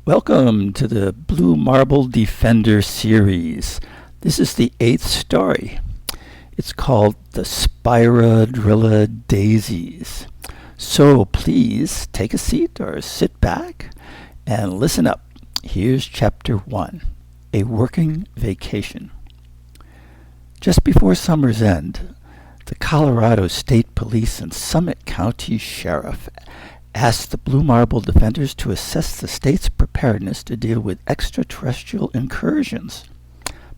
Welcome to the Blue Marble Defender series. This is the 8th story. It's called the Spira-Drilla-Daisies. So please take a seat or sit back and listen up. Here's Chapter 1, A Working Vacation. Just before summer's end, the Colorado State Police and Summit County Sheriff asked the Blue Marble Defenders to assess the state's preparedness to deal with extraterrestrial incursions.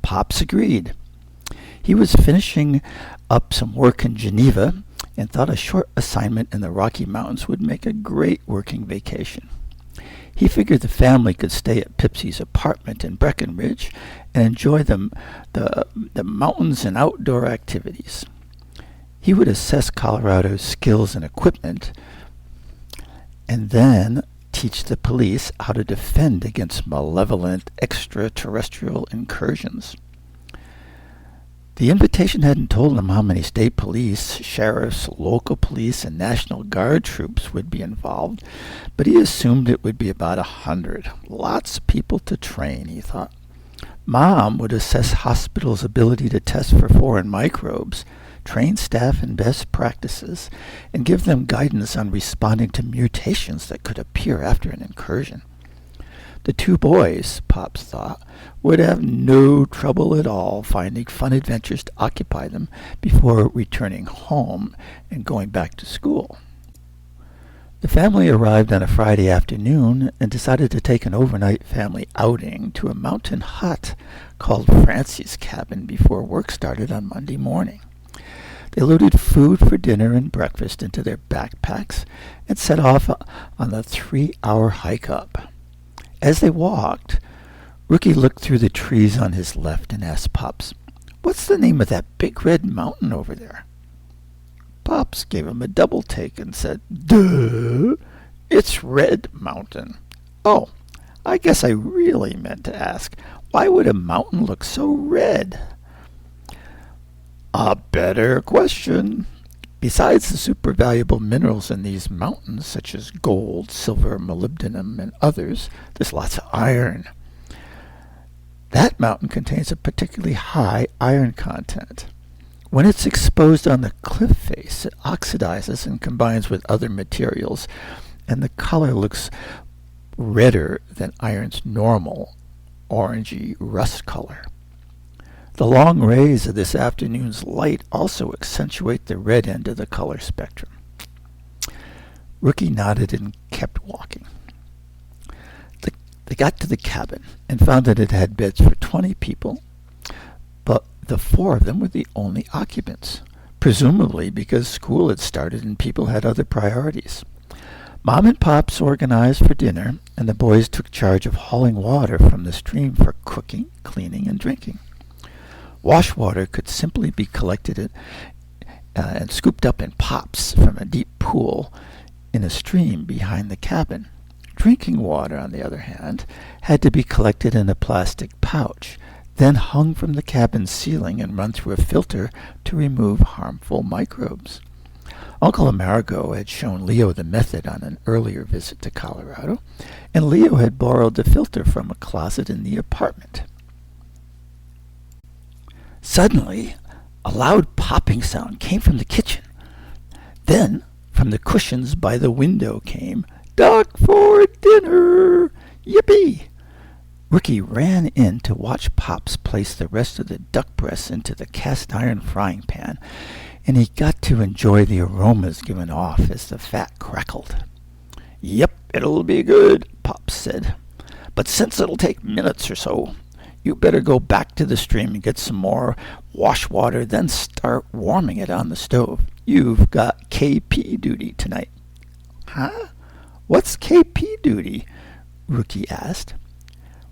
Pops agreed. He was finishing up some work in Geneva and thought a short assignment in the Rocky Mountains would make a great working vacation. He figured the family could stay at Pipsy's apartment in Breckenridge and enjoy the mountains and outdoor activities. He would assess Colorado's skills and equipment and then teach the police how to defend against malevolent extraterrestrial incursions. The invitation hadn't told him how many state police, sheriffs, local police, and National Guard troops would be involved, but he assumed it would be about 100. Lots of people to train, he thought. Mom would assess hospitals' ability to test for foreign microbes, train staff in best practices, and give them guidance on responding to mutations that could appear after an incursion. The two boys, Pops thought, would have no trouble at all finding fun adventures to occupy them before returning home and going back to school. The family arrived on a Friday afternoon and decided to take an overnight family outing to a mountain hut called Francie's Cabin before work started on Monday morning. They loaded food for dinner and breakfast into their backpacks and set off on the 3-hour hike up. As they walked, Rookie looked through the trees on his left and asked Pops, "What's the name of that big red mountain over there?" Pops gave him a double take and said, "Duh, it's Red Mountain." "Oh, I guess I really meant to ask, why would a mountain look so red?" "A better question. Besides the super valuable minerals in these mountains, such as gold, silver, molybdenum, and others, there's lots of iron. That mountain contains a particularly high iron content. When it's exposed on the cliff face, it oxidizes and combines with other materials, and the color looks redder than iron's normal orangey rust color. The long rays of this afternoon's light also accentuate the red end of the color spectrum." Rookie nodded and kept walking. They got to the cabin and found that it had beds for 20 people, but the 4 of them were the only occupants, presumably because school had started and people had other priorities. Mom and Pops organized for dinner, and the boys took charge of hauling water from the stream for cooking, cleaning, and drinking. Wash water could simply be collected and scooped up in pops from a deep pool in a stream behind the cabin. Drinking water, on the other hand, had to be collected in a plastic pouch, then hung from the cabin ceiling and run through a filter to remove harmful microbes. Uncle Amerigo had shown Leo the method on an earlier visit to Colorado, and Leo had borrowed the filter from a closet in the apartment. Suddenly, a loud popping sound came from the kitchen. Then, from the cushions by the window came, "Duck for dinner! Yippee!" Rookie ran in to watch Pops place the rest of the duck breasts into the cast-iron frying pan, and he got to enjoy the aromas given off as the fat crackled. "Yep, it'll be good," Pops said. "But since it'll take minutes or so, you better go back to the stream and get some more wash water, then start warming it on the stove. You've got KP duty tonight." "Huh? What's KP duty?" Rookie asked.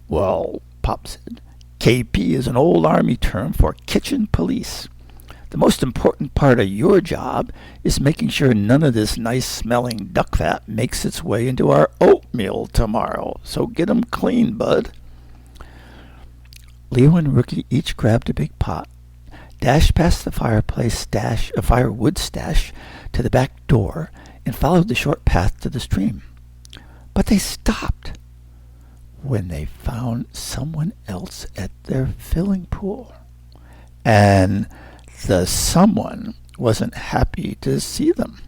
"Well," Pop said, "KP is an old Army term for kitchen police. The most important part of your job is making sure none of this nice-smelling duck fat makes its way into our oatmeal tomorrow. So get 'em clean, bud." Leo and Rookie each grabbed a big pot, dashed past the firewood stash to the back door, and followed the short path to the stream. But they stopped. when they found someone else at their filling pool. And the someone wasn't happy to see them.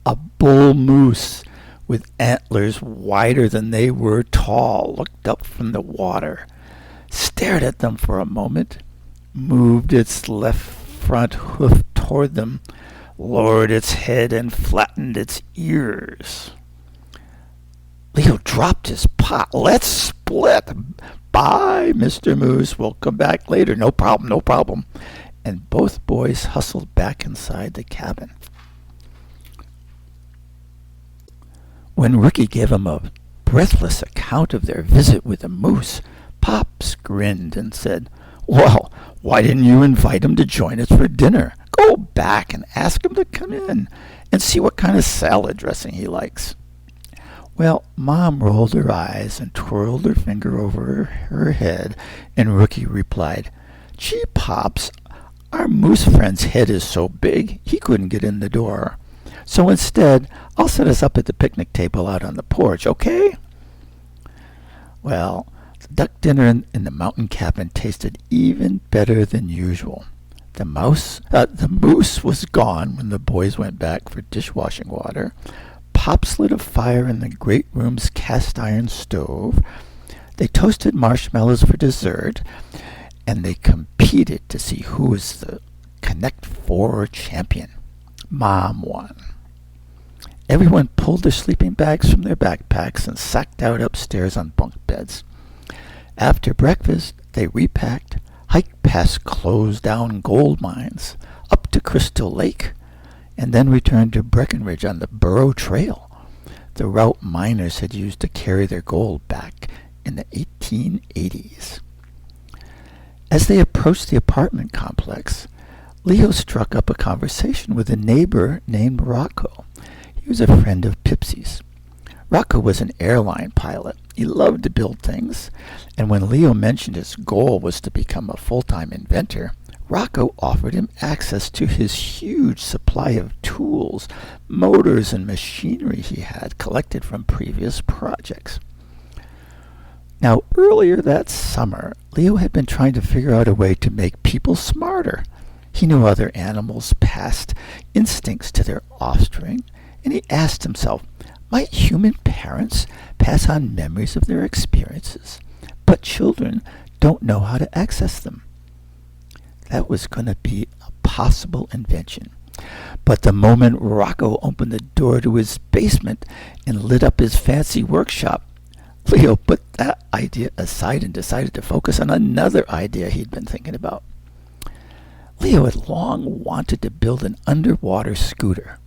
A bull moose with antlers wider than they were tall looked up from the water, stared at them for a moment, moved its left front hoof toward them, lowered its head, and flattened its ears. Leo dropped his pot. "Let's split. Bye, Mr. Moose. We'll come back later. No problem, no problem." And both boys hustled back inside the cabin. When Rookie gave him a breathless account of their visit with the moose, Pops grinned and said, "Well, why didn't you invite him to join us for dinner? Go back and ask him to come in and see what kind of salad dressing he likes." Well, Mom rolled her eyes and twirled her finger over her head, and Rookie replied, "Gee, Pops, our moose friend's head is so big he couldn't get in the door. So instead, I'll set us up at the picnic table out on the porch, okay?" Well, the duck dinner in the mountain cabin tasted even better than usual. The moose was gone when the boys went back for dishwashing water. Pops lit a fire in the great room's cast iron stove. They toasted marshmallows for dessert, and they competed to see who was the Connect Four champion. Mom won. Everyone pulled their sleeping bags from their backpacks and sacked out upstairs on bunk beds. After breakfast, they repacked, hiked past closed-down gold mines, up to Crystal Lake, and then returned to Breckenridge on the Burro Trail, the route miners had used to carry their gold back in the 1880s. As they approached the apartment complex, Leo struck up a conversation with a neighbor named Rocco. He was a friend of Pipsy's. Rocco was an airline pilot. He loved to build things, and when Leo mentioned his goal was to become a full-time inventor, Rocco offered him access to his huge supply of tools, motors, and machinery he had collected from previous projects. Now, earlier that summer, Leo had been trying to figure out a way to make people smarter. He knew other animals passed instincts to their offspring, and he asked himself, might human parents pass on memories of their experiences, but children don't know how to access them? That was going to be a possible invention. But the moment Rocco opened the door to his basement and lit up his fancy workshop, Leo put that idea aside and decided to focus on another idea he'd been thinking about. Leo had long wanted to build an underwater scooter.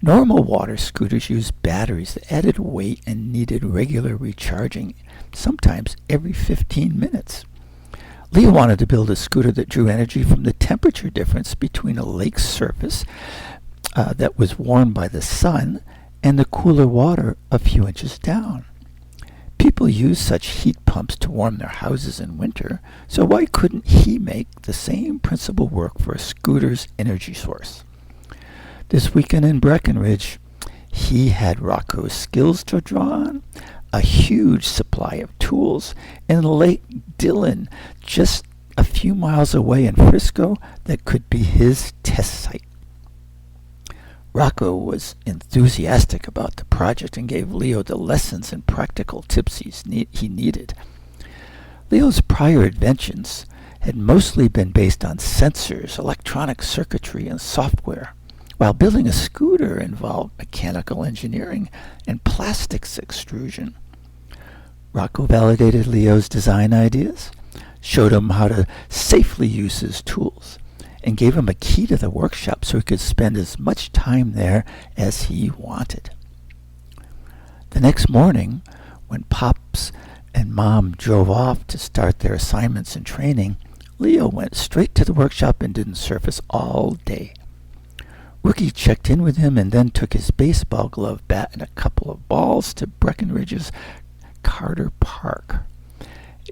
Normal water scooters used batteries that added weight and needed regular recharging, sometimes every 15 minutes. Leo wanted to build a scooter that drew energy from the temperature difference between a lake's surface that was warmed by the sun and the cooler water a few inches down. People use such heat pumps to warm their houses in winter, so why couldn't he make the same principle work for a scooter's energy source? This weekend in Breckenridge, he had Rocco's skills to draw on, a huge supply of tools, and Lake Dillon, just a few miles away in Frisco, that could be his test site. Rocco was enthusiastic about the project and gave Leo the lessons and practical tips he needed. Leo's prior inventions had mostly been based on sensors, electronic circuitry, and software, while building a scooter involved mechanical engineering and plastics extrusion. Rocco validated Leo's design ideas, showed him how to safely use his tools, and gave him a key to the workshop so he could spend as much time there as he wanted. The next morning, when Pops and Mom drove off to start their assignments and training, Leo went straight to the workshop and didn't surface all day. Rookie checked in with him and then took his baseball glove bat and a couple of balls to Breckenridge's Carter Park.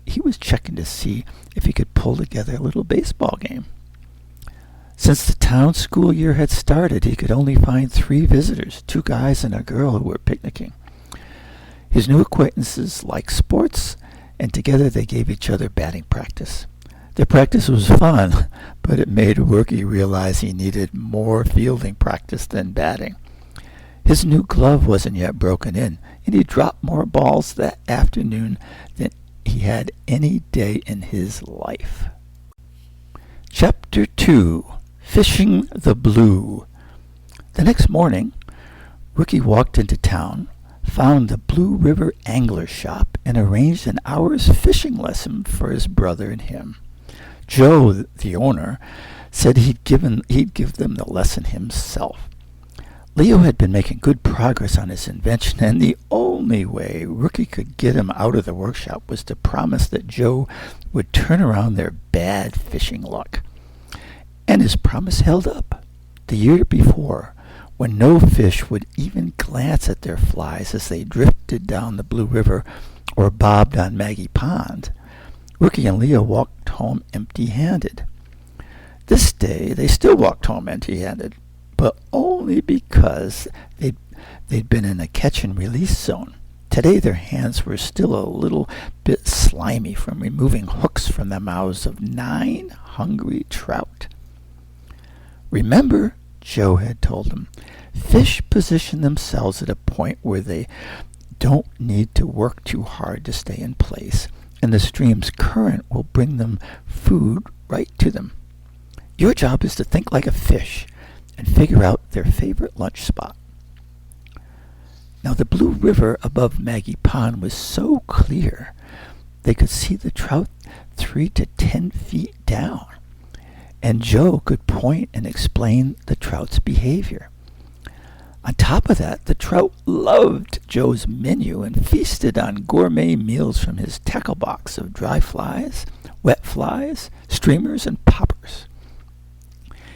He was checking to see if he could pull together a little baseball game. Since the town school year had started, he could only find 3 visitors, 2 guys and a girl who were picnicking. His new acquaintances liked sports, and together they gave each other batting practice. The practice was fun, but it made Rookie realize he needed more fielding practice than batting. His new glove wasn't yet broken in, and he dropped more balls that afternoon than he had any day in his life. Chapter 2. Fishing the Blue. The next morning, Rookie walked into town, found the Blue River Angler Shop, and arranged an hour's fishing lesson for his brother and him. Joe, the owner, said he'd give them the lesson himself. Leo had been making good progress on his invention, and the only way Rookie could get him out of the workshop was to promise that Joe would turn around their bad fishing luck. And his promise held up. The year before, when no fish would even glance at their flies as they drifted down the Blue River or bobbed on Maggie Pond, Rookie and Leo walked home empty-handed. This day they still walked home empty-handed, but only because they'd been in a catch-and-release zone. Today their hands were still a little bit slimy from removing hooks from the mouths of 9 hungry trout. "Remember," Joe had told them, "fish position themselves at a point where they don't need to work too hard to stay in place, and the stream's current will bring them food right to them. Your job is to think like a fish and figure out their favorite lunch spot." Now the Blue River above Maggie Pond was so clear they could see the trout 3 to 10 feet down, and Joe could point and explain the trout's behavior. On top of that, the trout loved Joe's menu and feasted on gourmet meals from his tackle box of dry flies, wet flies, streamers, and poppers.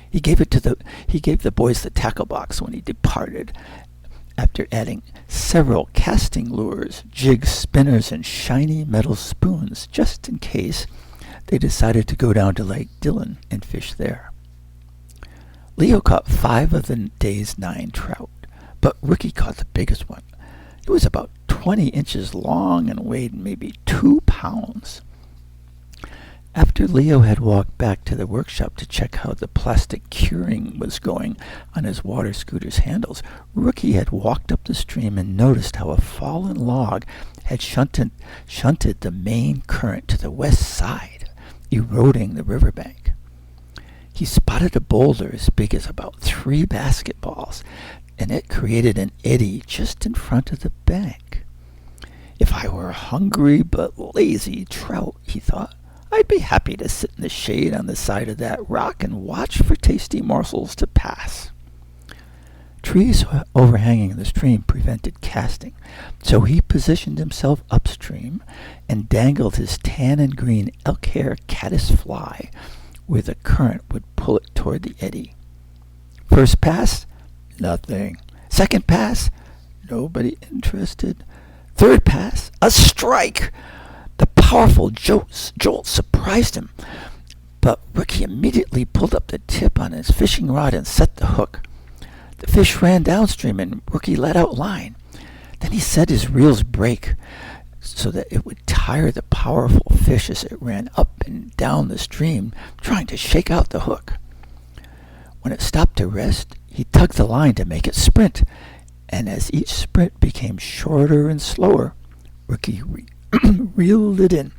He gave the boys the tackle box when he departed, after adding several casting lures, jigs, spinners, and shiny metal spoons, just in case they decided to go down to Lake Dillon and fish there. Leo caught 5 of the day's 9 trout, but Rookie caught the biggest one. It was about 20 inches long and weighed maybe 2 pounds. After Leo had walked back to the workshop to check how the plastic curing was going on his water scooter's handles, Rookie had walked up the stream and noticed how a fallen log had shunted the main current to the west side, eroding the riverbank. He spotted a boulder as big as about 3 basketballs, and it created an eddy just in front of the bank. "If I were a hungry but lazy trout," he thought, "I'd be happy to sit in the shade on the side of that rock and watch for tasty morsels to pass." Trees overhanging the stream prevented casting, so he positioned himself upstream and dangled his tan and green elk hair caddis fly where the current would pull it toward the eddy. First pass, nothing. Second pass, nobody interested. Third pass, a strike! The powerful jolt surprised him, but Rookie immediately pulled up the tip on his fishing rod and set the hook. The fish ran downstream and Rookie let out line. Then he set his reel's brake so that it would tire the powerful fish as it ran up and down the stream, trying to shake out the hook. When it stopped to rest, he tugged the line to make it sprint, and as each sprint became shorter and slower, Rookie reeled it in.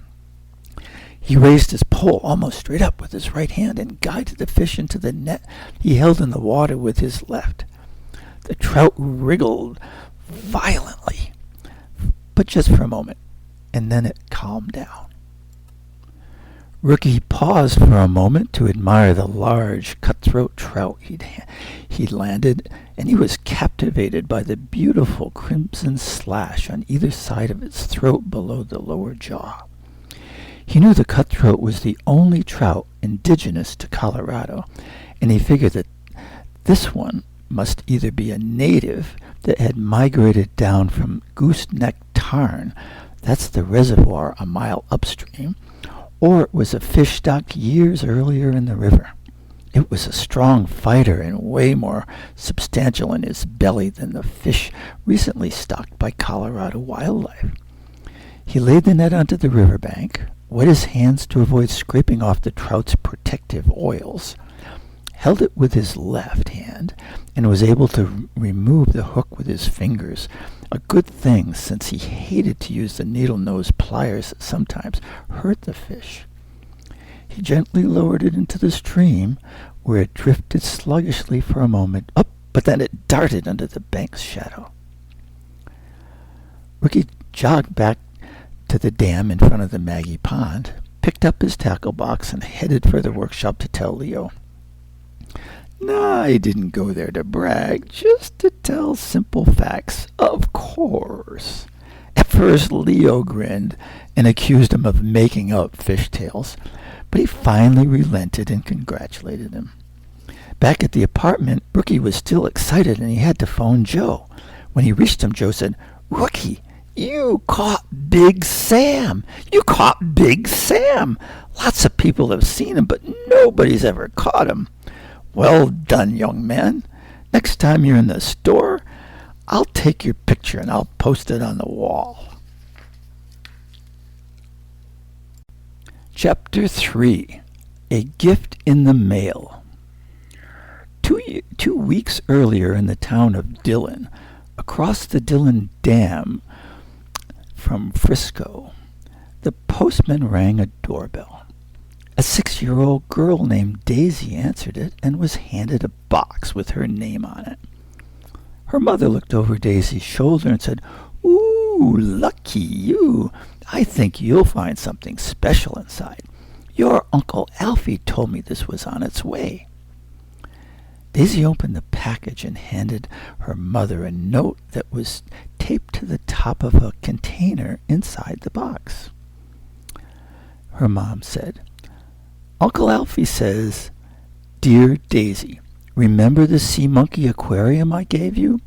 He raised his pole almost straight up with his right hand and guided the fish into the net he held in the water with his left. The trout wriggled violently, but just for a moment, and then it calmed down. Rookie paused for a moment to admire the large cutthroat trout he'd landed, and he was captivated by the beautiful crimson slash on either side of its throat below the lower jaw. He knew the cutthroat was the only trout indigenous to Colorado, and he figured that this one must either be a native that had migrated down from Gooseneck Tarn, that's the reservoir a mile upstream, or it was a fish stocked years earlier in the river. It was a strong fighter and way more substantial in his belly than the fish recently stocked by Colorado Wildlife. He laid the net onto the riverbank, wet his hands to avoid scraping off the trout's protective oils, held it with his left hand, and was able to remove the hook with his fingers, a good thing since he hated to use the needle-nosed pliers that sometimes hurt the fish. He gently lowered it into the stream, where it drifted sluggishly for a moment, but then it darted under the bank's shadow. Rookie jogged back to the dam in front of the Maggie Pond, picked up his tackle box, and headed for the workshop to tell Leo. "Nah, I didn't go there to brag, just to tell simple facts, of course." At first, Leo grinned and accused him of making up fishtails, but he finally relented and congratulated him. Back at the apartment, Rookie was still excited and he had to phone Joe. When he reached him, Joe said, "Rookie, you caught Big Sam! You caught Big Sam! Lots of people have seen him, but nobody's ever caught him." "Well done, young man. Next time you're in the store, I'll take your picture and I'll post it on the wall." Chapter 3. A Gift in the Mail. Two weeks earlier in the town of Dillon, across the Dillon Dam from Frisco, the postman rang a doorbell. A 6-year-old girl named Daisy answered it and was handed a box with her name on it. Her mother looked over Daisy's shoulder and said, "Ooh, lucky you. I think you'll find something special inside. Your Uncle Alfie told me this was on its way." Daisy opened the package and handed her mother a note that was taped to the top of a container inside the box. Her mom said, "Uncle Alfie says, 'Dear Daisy, remember the sea monkey aquarium I gave you?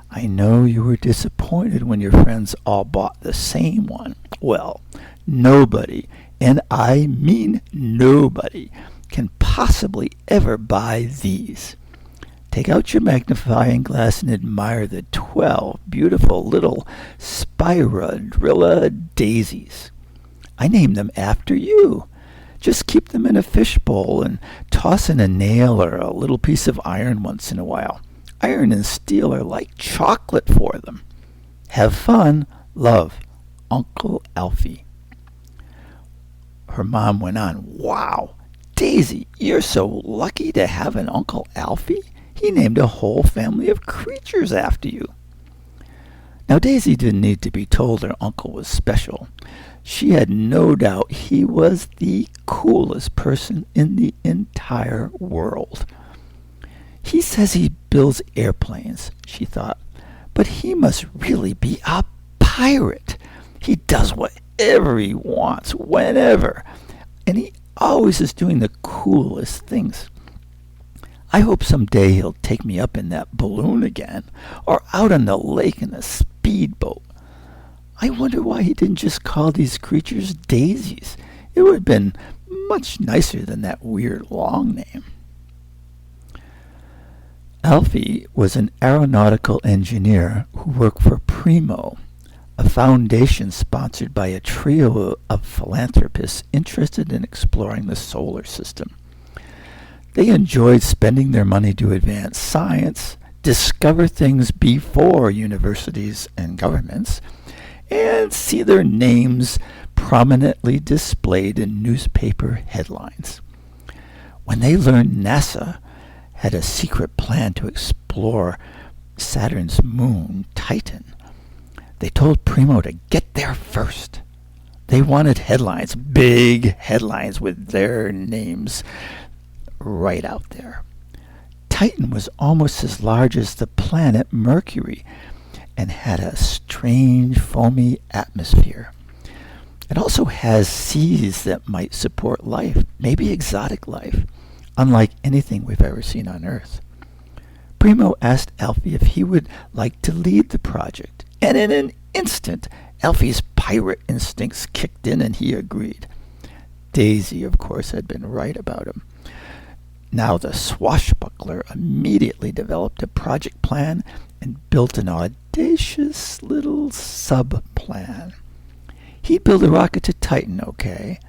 I know you were disappointed when your friends all bought the same one. Well, nobody, and I mean nobody, can possibly ever buy these. Take out your magnifying glass and admire the 12 beautiful little Spira-Drilla-Daisies. I named them after you. Just keep them in a fishbowl and toss in a nail or a little piece of iron once in a while. Iron and steel are like chocolate for them. Have fun. Love, Uncle Alfie." Her mom went on, "Wow, Daisy, you're so lucky to have an Uncle Alfie. He named a whole family of creatures after you." Now, Daisy didn't need to be told her uncle was special. She had no doubt he was the coolest person in the entire world. "He says he builds airplanes," she thought, "but he must really be a pirate. He does whatever he wants, whenever, and he always is doing the coolest things. I hope someday he'll take me up in that balloon again, or out on the lake in a speedboat. I wonder why he didn't just call these creatures daisies. It would have been much nicer than that weird long name." Alfie was an aeronautical engineer who worked for Primo, a foundation sponsored by a trio of philanthropists interested in exploring the solar system. They enjoyed spending their money to advance science, discover things before universities and governments, and see their names prominently displayed in newspaper headlines. When they learned NASA had a secret plan to explore Saturn's moon, Titan, they told Primo to get there first. They wanted headlines, big headlines with their names right out there. Titan was almost as large as the planet Mercury and had a strange foamy atmosphere. It also has seas that might support life, maybe exotic life, unlike anything we've ever seen on Earth. Primo asked Alfie if he would like to lead the project, and in an instant, Alfie's pirate instincts kicked in and he agreed. Daisy, of course, had been right about him. Now the swashbuckler immediately developed a project plan and built an audacious little sub-plan. He'd build a rocket to Titan, okay.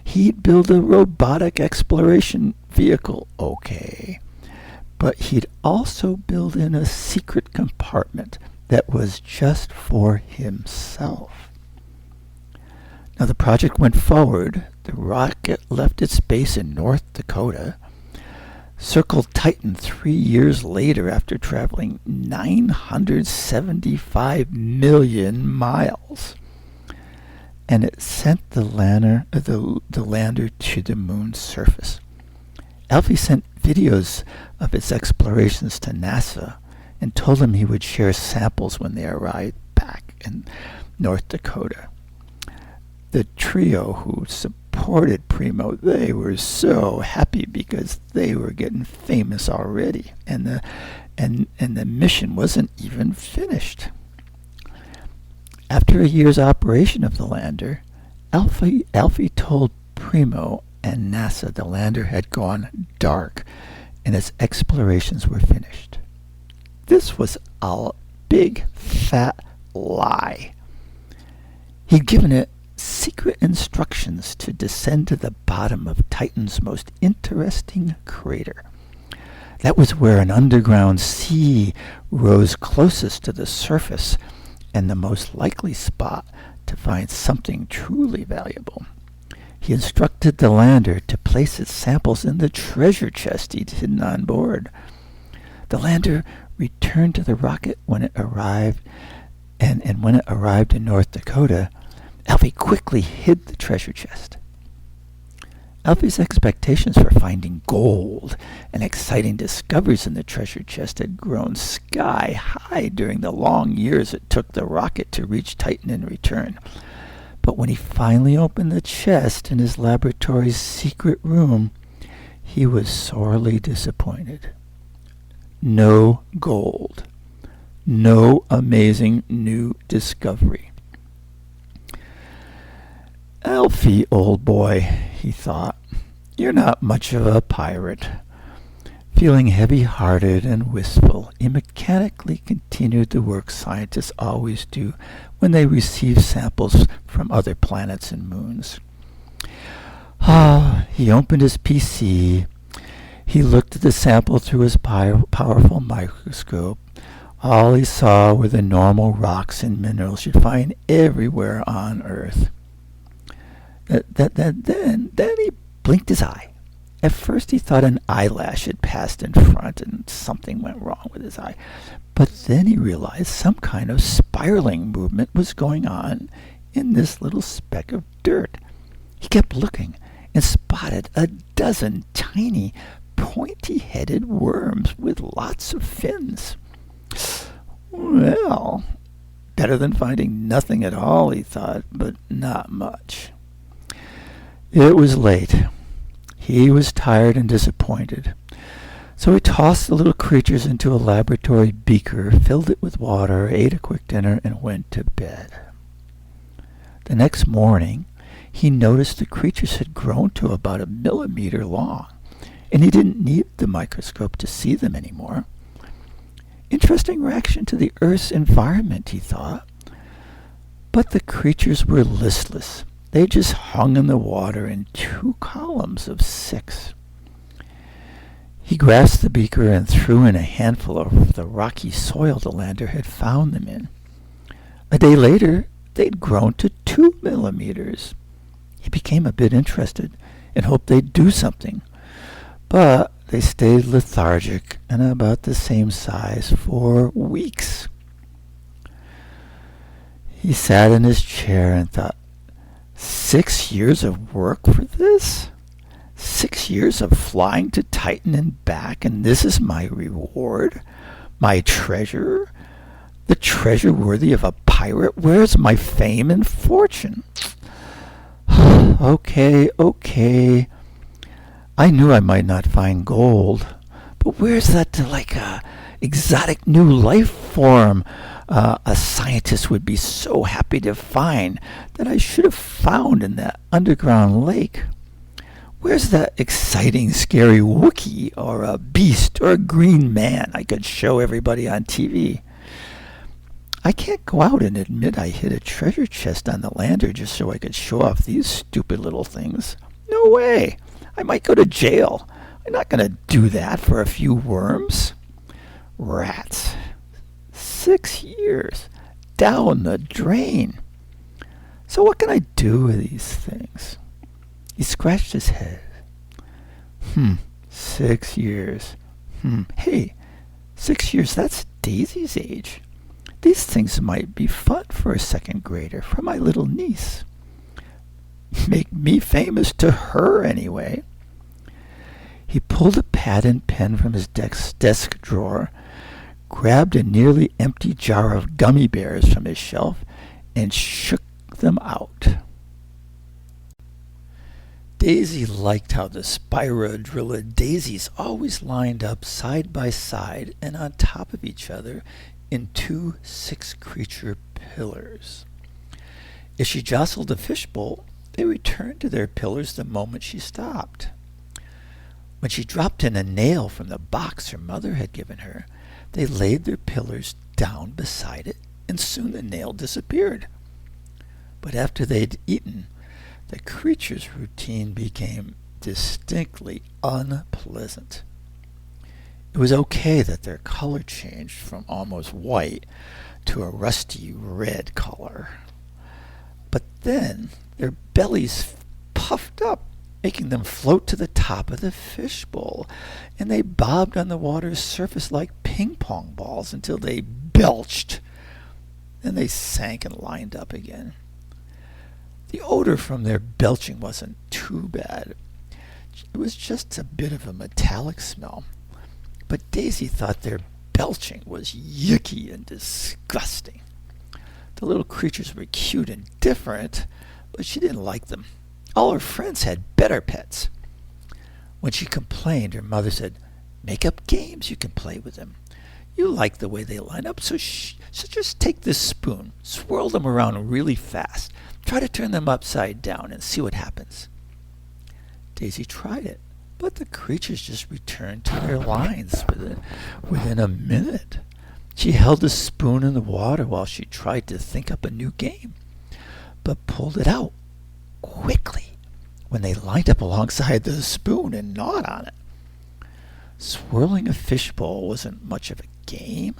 He'd build a robotic exploration vehicle, okay. But he'd also build in a secret compartment that was just for himself. Now the project went forward. The rocket left its base in North Dakota, circled Titan 3 years later after traveling 975 million miles, and it sent the lander to the moon's surface. Alfie sent videos of its explorations to NASA and told them he would share samples when they arrived back in North Dakota. The trio who supported Primo, they were so happy because they were getting famous already, and the mission wasn't even finished. After a year's operation of the lander, Alfie told Primo and NASA the lander had gone dark and its explorations were finished. This was a big fat lie. He'd given it secret instructions to descend to the bottom of Titan's most interesting crater. That was where an underground sea rose closest to the surface and the most likely spot to find something truly valuable. He instructed the lander to place its samples in the treasure chest he'd hidden on board. The lander returned to the rocket when it arrived, and when it arrived in North Dakota, Alfie quickly hid the treasure chest. Alfie's expectations for finding gold and exciting discoveries in the treasure chest had grown sky high during the long years it took the rocket to reach Titan and return. But when he finally opened the chest in his laboratory's secret room, he was sorely disappointed. No gold. No amazing new discovery. Alfie, old boy, he thought, you're not much of a pirate. Feeling heavy-hearted and wistful, he mechanically continued the work scientists always do when they receive samples from other planets and moons. He opened his PC. He looked at the sample through his powerful microscope. All he saw were the normal rocks and minerals you'd find everywhere on Earth. Then he blinked his eye. At first he thought an eyelash had passed in front and something went wrong with his eye. But then he realized some kind of spiraling movement was going on in this little speck of dirt. He kept looking and spotted a dozen tiny, pointy-headed worms with lots of fins. Well, better than finding nothing at all, he thought, but not much. It was late. He was tired and disappointed. So he tossed the little creatures into a laboratory beaker, filled it with water, ate a quick dinner, and went to bed. The next morning, he noticed the creatures had grown to about 1 millimeter long, and he didn't need the microscope to see them anymore. Interesting reaction to the Earth's environment, he thought. But the creatures were listless. They just hung in the water in 2 columns of 6. He grasped the beaker and threw in a handful of the rocky soil the lander had found them in. A day later, they'd grown to 2 millimeters. He became a bit interested and hoped they'd do something. But they stayed lethargic and about the same size for weeks. He sat in his chair and thought, 6 years of work for this? 6 years of flying to Titan and back, and this is my reward? My treasure? The treasure worthy of a pirate? Where's my fame and fortune? Okay. I knew I might not find gold, but where's that, exotic new life form a scientist would be so happy to find that I should have found in that underground lake? Where's that exciting, scary Wookiee or a beast or a green man I could show everybody on TV? I can't go out and admit I hid a treasure chest on the lander just so I could show off these stupid little things. No way! I might go to jail. I'm not going to do that for a few worms. Rats. 6 years. Down the drain. So what can I do with these things? He scratched his head. 6 years. Hey, 6 years, that's Daisy's age. These things might be fun for a second grader, for my little niece. Make me famous to her, anyway. He pulled a pad and pen from his desk drawer, grabbed a nearly empty jar of gummy bears from his shelf, and shook them out. Daisy liked how the Spira-Drilla-Daisies always lined up side by side and on top of each other in 2 6-creature pillars. If she jostled a fishbowl, they returned to their pillars the moment she stopped. When she dropped in a nail from the box her mother had given her, they laid their pillars down beside it, and soon the nail disappeared. But after they'd eaten, the creature's routine became distinctly unpleasant. It was okay that their color changed from almost white to a rusty red color. But then their bellies puffed up, making them float to the top of the fishbowl, and they bobbed on the water's surface like ping-pong balls until they belched. Then they sank and lined up again. The odor from their belching wasn't too bad. It was just a bit of a metallic smell. But Daisy thought their belching was yucky and disgusting. The little creatures were cute and different, but she didn't like them. All her friends had better pets. When she complained, her mother said, "Make up games you can play with them. You like the way they line up, so just take this spoon, swirl them around really fast. Try to turn them upside down and see what happens." Daisy tried it, but the creatures just returned to their lines within a minute. She held the spoon in the water while she tried to think up a new game, but pulled it out quickly when they lined up alongside the spoon and gnawed on it. Swirling a fishbowl wasn't much of a game.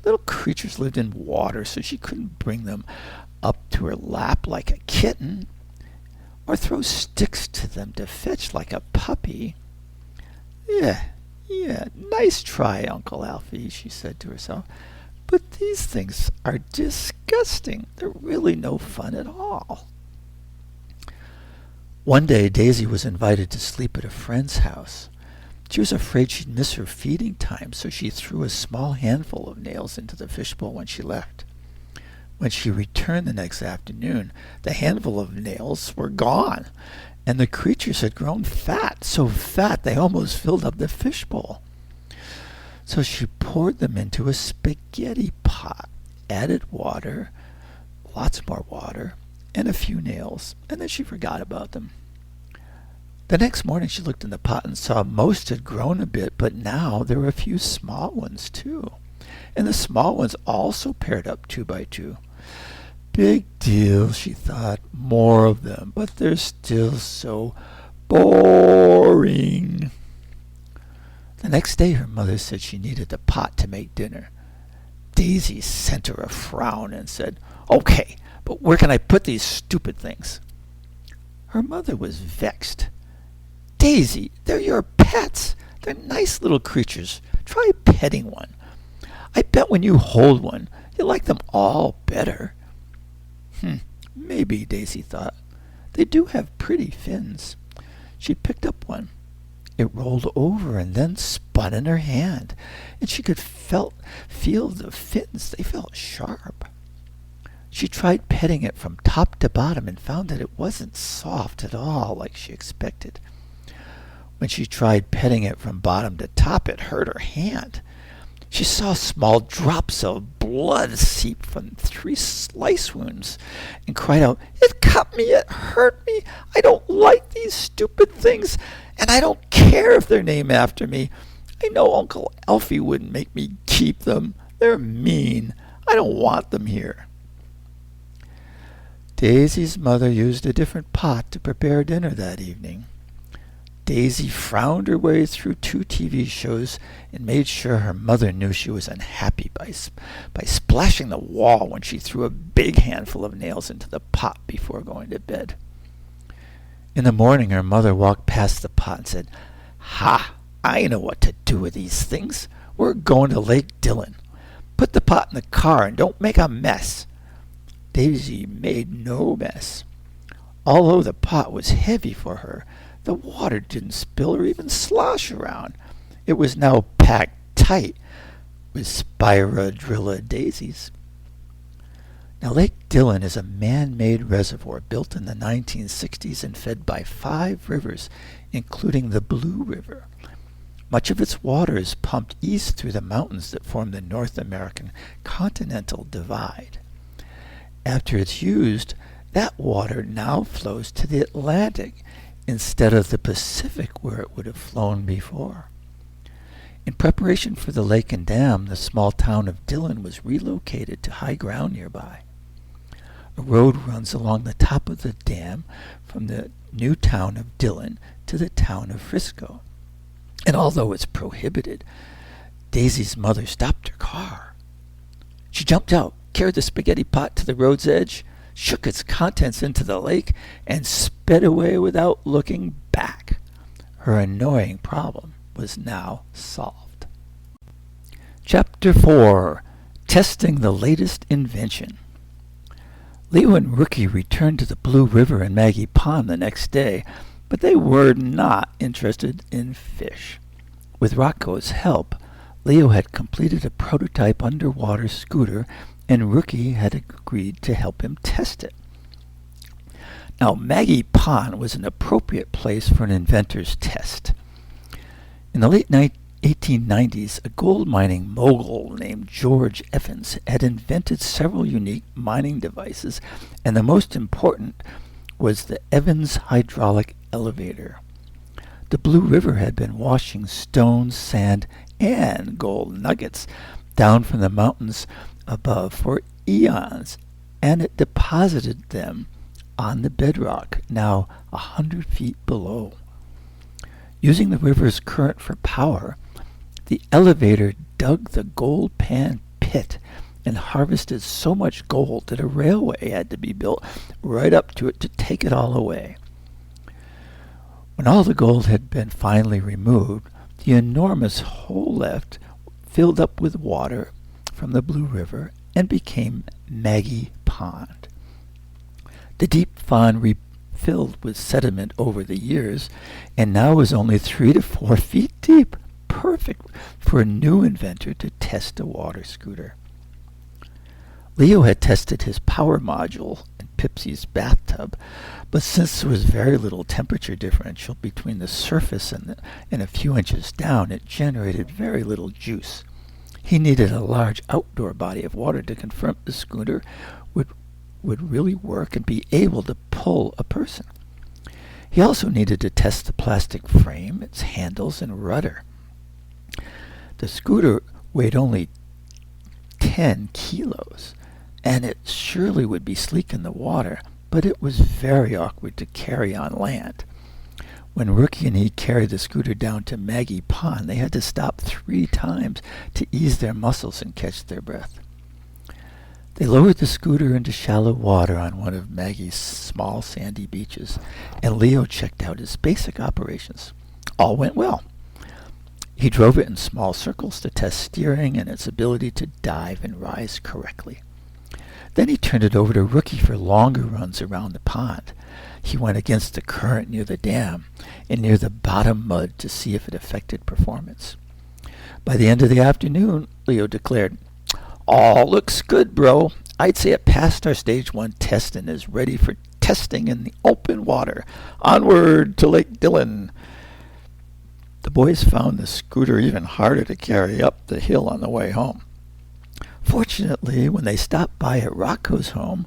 Little creatures lived in water, so she couldn't bring them up to her lap like a kitten, or throw sticks to them to fetch like a puppy. Yeah, nice try, Uncle Alfie, she said to herself. But these things are disgusting. They're really no fun at all. One day, Daisy was invited to sleep at a friend's house. She was afraid she'd miss her feeding time, so she threw a small handful of nails into the fishbowl when she left. When she returned the next afternoon, the handful of nails were gone, and the creatures had grown fat, so fat they almost filled up the fishbowl. So she poured them into a spaghetti pot, added water, lots more water, and a few nails, and then she forgot about them. The next morning she looked in the pot and saw most had grown a bit, but now there were a few small ones too. And the small ones also paired up 2 by 2. Big deal, she thought, more of them, but they're still so boring. The next day her mother said she needed the pot to make dinner. Daisy sent her a frown and said, "Okay, but where can I put these stupid things?" Her mother was vexed. "Daisy, they're your pets. They're nice little creatures. Try petting one. I bet when you hold one, you'll like them all better." Maybe, Daisy thought. They do have pretty fins. She picked up one. It rolled over and then spun in her hand, and she could feel the fins. They felt sharp. She tried petting it from top to bottom and found that it wasn't soft at all like she expected. When she tried petting it from bottom to top, it hurt her hand. She saw small drops of blood seep from 3 slice wounds and cried out, "It cut me, it hurt me. I don't like these stupid things, and I don't care if they're named after me. I know Uncle Alfie wouldn't make me keep them. They're mean. I don't want them here." Daisy's mother used a different pot to prepare dinner that evening. Daisy frowned her way through 2 TV shows and made sure her mother knew she was unhappy by splashing the wall when she threw a big handful of nails into the pot before going to bed. In the morning, her mother walked past the pot and said, "Ha! I know what to do with these things. We're going to Lake Dillon. Put the pot in the car and don't make a mess." Daisy made no mess. Although the pot was heavy for her, the water didn't spill or even slosh around. It was now packed tight with Spira-Drilla-Daisies. Now, Lake Dillon is a man-made reservoir built in the 1960s and fed by 5 rivers, including the Blue River. Much of its water is pumped east through the mountains that form the North American continental divide. After it's used, that water now flows to the Atlantic instead of the Pacific where it would have flown before. In preparation for the lake and dam, the small town of Dillon was relocated to high ground nearby. A road runs along the top of the dam from the new town of Dillon to the town of Frisco. And although it's prohibited, Daisy's mother stopped her car. She jumped out, carried the spaghetti pot to the road's edge, shook its contents into the lake, and sped away without looking back. Her annoying problem was now solved. Chapter 4. Testing the Latest Invention. Leo and Rookie returned to the Blue River and Maggie Pond the next day, but they were not interested in fish. With Rocco's help, Leo had completed a prototype underwater scooter, and Rookie had agreed to help him test it. Now, Maggie Pond was an appropriate place for an inventor's test. In the late 1890s, a gold mining mogul named George Evans had invented several unique mining devices, and the most important was the Evans hydraulic elevator. The Blue River had been washing stones, sand, and gold nuggets down from the mountains above for eons, and it deposited them on the bedrock, now 100 feet below. Using the river's current for power, the elevator dug the gold pan pit and harvested so much gold that a railway had to be built right up to it to take it all away. When all the gold had been finally removed, the enormous hole left filled up with water from the Blue River and became Maggie Pond. The deep pond refilled with sediment over the years and now was only 3 to 4 feet deep, perfect for a new inventor to test a water scooter. Leo had tested his power module in Pipsy's bathtub, but since there was very little temperature differential between the surface and a few inches down, it generated very little juice. He needed a large outdoor body of water to confirm the scooter would really work and be able to pull a person. He also needed to test the plastic frame, its handles, and rudder. The scooter weighed only 10 kilos, and it surely would be sleek in the water, but it was very awkward to carry on land. When Rookie and he carried the scooter down to Maggie Pond, they had to stop 3 times to ease their muscles and catch their breath. They lowered the scooter into shallow water on one of Maggie's small sandy beaches, and Leo checked out its basic operations. All went well. He drove it in small circles to test steering and its ability to dive and rise correctly. Then he turned it over to Rookie for longer runs around the pond. He went against the current near the dam and near the bottom mud to see if it affected performance. By the end of the afternoon, Leo declared, "All looks good, bro. I'd say it passed our stage 1 test and is ready for testing in the open water. Onward to Lake Dillon." The boys found the scooter even harder to carry up the hill on the way home. Fortunately, when they stopped by at Rocco's home,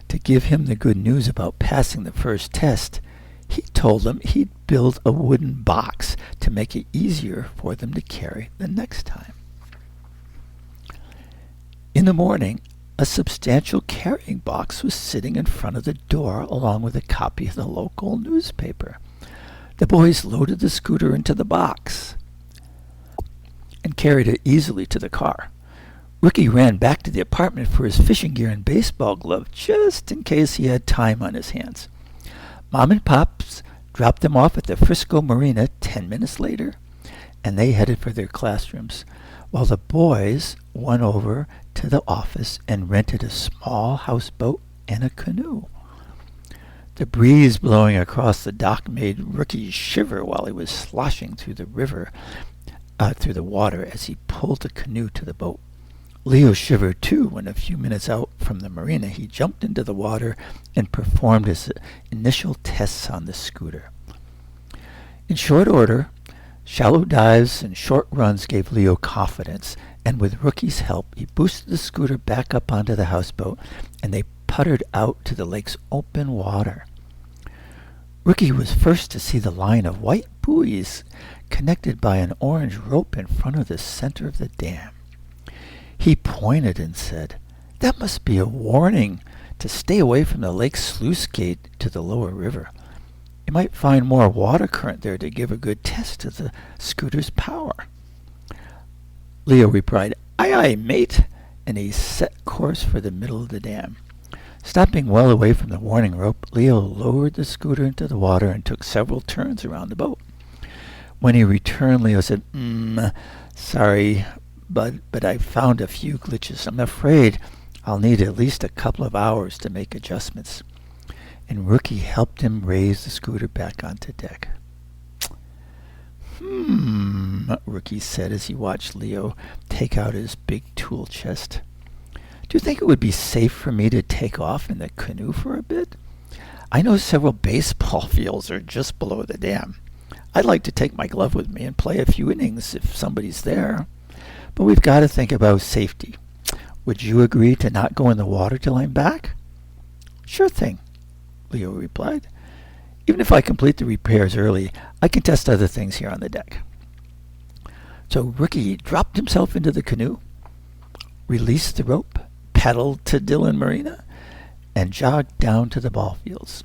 To give him the good news about passing the first test, he told them he'd build a wooden box to make it easier for them to carry the next time. In the morning, a substantial carrying box was sitting in front of the door along with a copy of the local newspaper. The boys loaded the scooter into the box and carried it easily to the car. Rookie ran back to the apartment for his fishing gear and baseball glove just in case he had time on his hands. Mom and Pops dropped them off at the Frisco Marina 10 minutes later, and they headed for their classrooms, while the boys went over to the office and rented a small houseboat and a canoe. The breeze blowing across the dock made Rookie shiver while he was sloshing through the water as he pulled the canoe to the boat. Leo shivered too when a few minutes out from the marina he jumped into the water and performed his initial tests on the scooter. In short order, shallow dives and short runs gave Leo confidence, and with Rookie's help he boosted the scooter back up onto the houseboat and they puttered out to the lake's open water. Rookie was first to see the line of white buoys connected by an orange rope in front of the center of the dam. He pointed and said, "That must be a warning to stay away from the lake's sluice gate to the lower river. You might find more water current there to give a good test of the scooter's power." Leo replied, "Aye, aye, mate," and he set course for the middle of the dam. Stopping well away from the warning rope, Leo lowered the scooter into the water and took several turns around the boat. When he returned, Leo said, "Sorry, but I found a few glitches. I'm afraid I'll need at least a couple of hours to make adjustments." And Rookie helped him raise the scooter back onto deck. Rookie said as he watched Leo take out his big tool chest. "Do you think it would be safe for me to take off in the canoe for a bit? I know several baseball fields are just below the dam. I'd like to take my glove with me and play a few innings if somebody's there. But we've got to think about safety. Would you agree to not go in the water till I'm back?" "Sure thing," Leo replied. "Even if I complete the repairs early, I can test other things here on the deck." So Rookie dropped himself into the canoe, released the rope, paddled to Dillon Marina, and jogged down to the ball fields.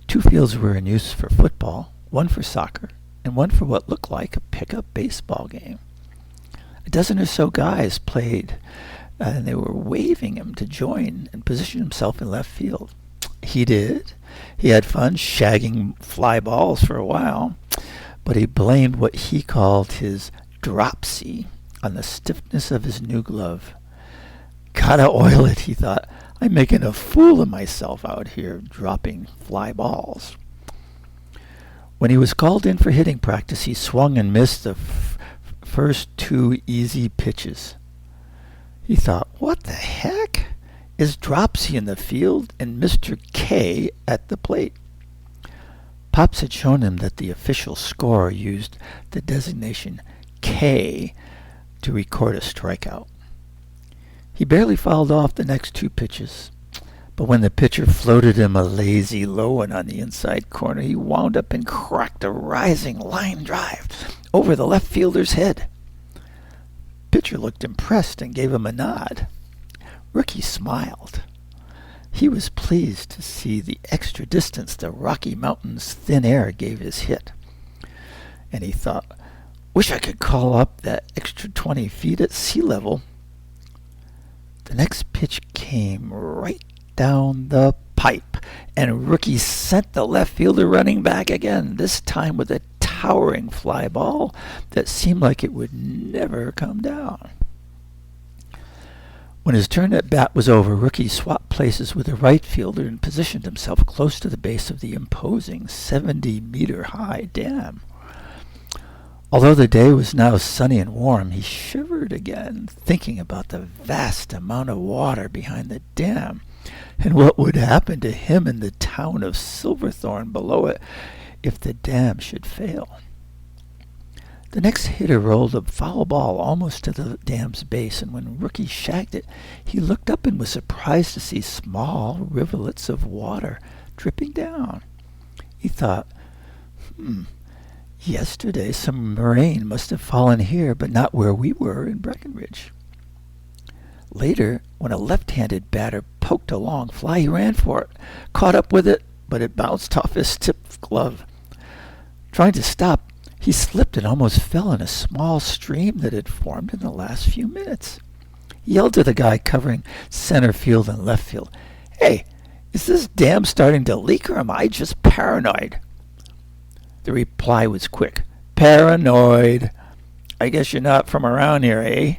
2 fields were in use for football, 1 for soccer, and 1 for what looked like a pickup baseball game. A dozen or so guys played, and they were waving him to join and position himself in left field. He did. He had fun shagging fly balls for a while, but he blamed what he called his dropsy on the stiffness of his new glove. "Gotta oil it," he thought. "I'm making a fool of myself out here dropping fly balls." When he was called in for hitting practice, he swung and missed the first 2 easy pitches. He thought, "What the heck? Is Dropsy in the field and Mr. K at the plate?" Pops had shown him that the official scorer used the designation K to record a strikeout. He barely fouled off the next 2 pitches, but when the pitcher floated him a lazy low one on the inside corner, he wound up and cracked a rising line drive over the left fielder's head. Pitcher looked impressed and gave him a nod. Rookie smiled. He was pleased to see the extra distance the Rocky Mountains' thin air gave his hit. And he thought, "Wish I could call up that extra 20 feet at sea level." The next pitch came right down the pipe, and Rookie sent the left fielder running back again, this time with a towering fly ball that seemed like it would never come down. When his turn at bat was over, Rookie swapped places with the right fielder and positioned himself close to the base of the imposing 70-meter-high dam. Although the day was now sunny and warm, he shivered again, thinking about the vast amount of water behind the dam and what would happen to him in the town of Silverthorne below it if the dam should fail. The next hitter rolled a foul ball almost to the dam's base, and when Rookie shagged it, he looked up and was surprised to see small rivulets of water dripping down. He thought, yesterday some rain must have fallen here, but not where we were in Breckenridge. Later, when a left-handed batter poked a long fly, he ran for it, caught up with it, but it bounced off his tipped glove. Trying to stop, he slipped and almost fell in a small stream that had formed in the last few minutes. He yelled to the guy covering center field and left field, "Hey, is this dam starting to leak, or am I just paranoid?" The reply was quick. "Paranoid. I guess you're not from around here, eh?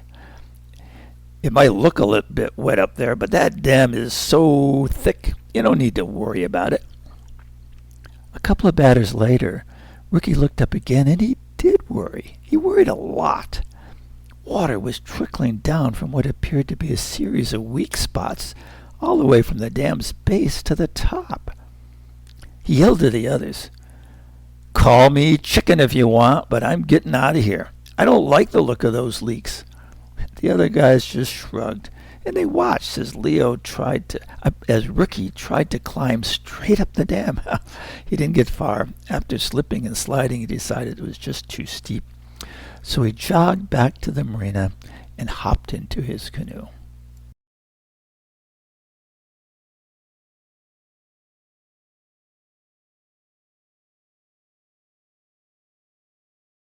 It might look a little bit wet up there, but that dam is so thick, you don't need to worry about it." A couple of batters later, Rookie looked up again, and he did worry. He worried a lot. Water was trickling down from what appeared to be a series of weak spots all the way from the dam's base to the top. He yelled to the others, "Call me chicken if you want, but I'm getting out of here. I don't like the look of those leaks." The other guys just shrugged, and they watched as Rookie tried to climb straight up the dam. He didn't get far. After slipping and sliding, he decided it was just too steep. So he jogged back to the marina and hopped into his canoe.